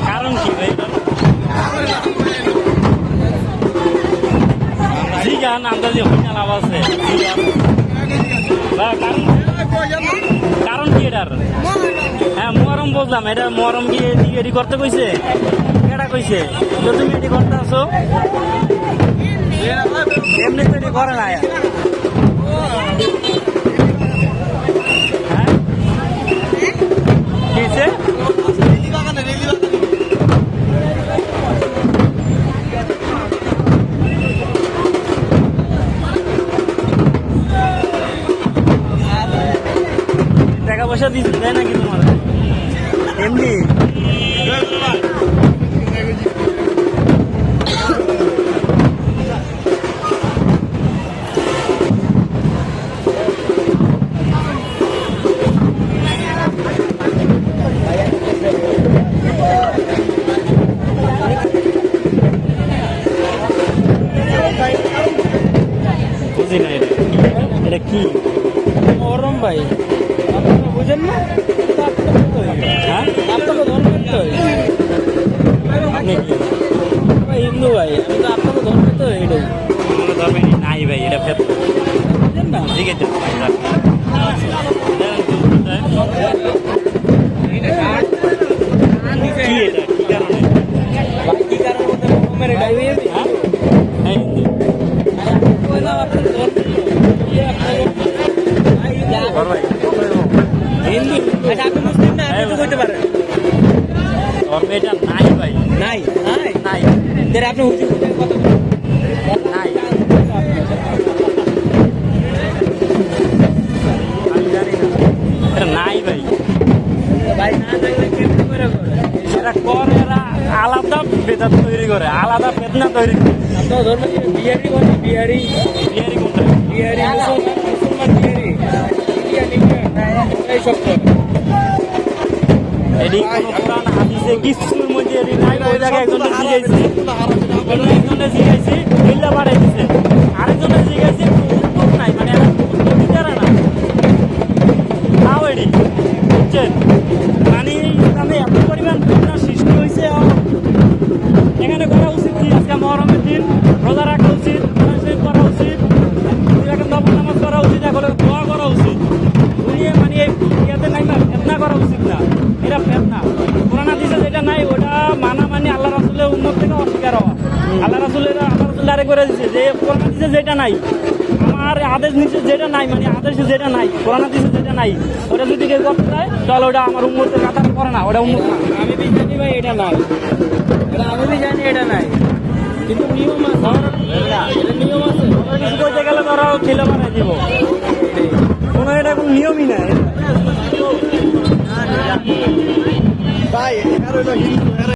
কারণ কি ভাই? জিগান আন্দাজে হইনা লাভ আছে। কারণ কি এটার? হ্যাঁ মহরম বুঝলাম, এটা মহরম গিয়ে এডি করতে কইছে, কেটা কইছে তো তুমি এডি করতে আসো? এমনি তো এডি করে না। হ্যাঁ কিছে টাকা পয়সা দিচ্ছে দেয় নাকি তোমার? এমনি বুঝি না এটা কি মহরম ভাই, আপনারা বুঝেন না? হ্যাঁ আপনাকে ধর্ম করতে হয়। আপনি কি ভাই হিন্দু ভাই, আমি তো আপনাকে ধর্ম করতে হয় এটাই। কোনো ধর্মে নাই ভাই, এটা ফের বুঝেন না? ঠিক আছে কি এটা কি কারণে? ভাই কি কারণ মধ্যে মহরমের এটাই হয়ে যাবে? হ্যাঁ হ্যাঁ হিন্দু বললাম আপনাকে ধর্ম বড় ভাই হিন্দু। আচ্ছা আপনি মুসলিম না, আপনি তো বলতে পারেন ধর্মে এটা নাই ভাই, নাই নাই নাই তাহলে আপনি হুজুর কত নাই আমি জানি না, এটা নাই ভাই। ভাই না থাকলে কেমন করে করে? এরা করে, এরা আলাদা বেদাত তৈরি করে, আলাদা ফেতনা তৈরি করে। আপনার ধর্ম কি বিহারি বলে? বিহারি বিহারি কোনটা? বিহারি মুসলমান বিহারি ইন্ডিয়ান এইসব করে। এটি কোনো কোরআন হাদিসে কিছুর মধ্যে এটি নাই। ওই জায়গায় একজনে জিজ্ঞাসি, একজনে জিজ্ঞাসি মিল্লা বাড়াই দিছে, আরেকজনে জিজ্ঞাসি উত্তর নাই, মানে এরা উত্তর দিতে পারে না। তাও এটি বুঝছেন, মানে ইসলামে এত পরিমাণ ফিতনা সৃষ্টি হয়েছে। এখানে করা উচিত কি? আজকে মহরমের দিন রোজা রাখা উচিত, শরীফ করা উচিত, নামাজ করা উচিত, এখন দোয়া করা উচিত। দুনিয়া মানে ইয়াতে নাই না, ফেতনা করা উচিত না, এটা ফেতনা। কোরআন হাদিসে যেটা নাই ওটা মানা, মানে আল্লাহ রাসূলের উম্মত থেকে অস্বীকার হওয়া। আল্লাহ রাসূল আরেক করে দিচ্ছে যে কোরআন হাদিসে যেটা নাই, আমার আদেশ নিচে যেটা নাই, মানে আদেশে যেটা নাই, কোরআন হাদিসে যেটা নাই, ওটা যদি কেউ করতে চায় তাহলে ওটা আমার উম্মতের কাতার করে না, ওটা উম্মত না। আমি বি জানি ভাই এটা নাই, এটা আমি বি জানি এটা নাই, কিন্তু নিয়ম আছে, এটা নিয়ম আছে। কিছু করতে গেলে তো ওরা ছেলে বানাই দিব, কোনো এটা কোনো নিয়মই নাই। ভাই, এর হইলো হিন্দু, এর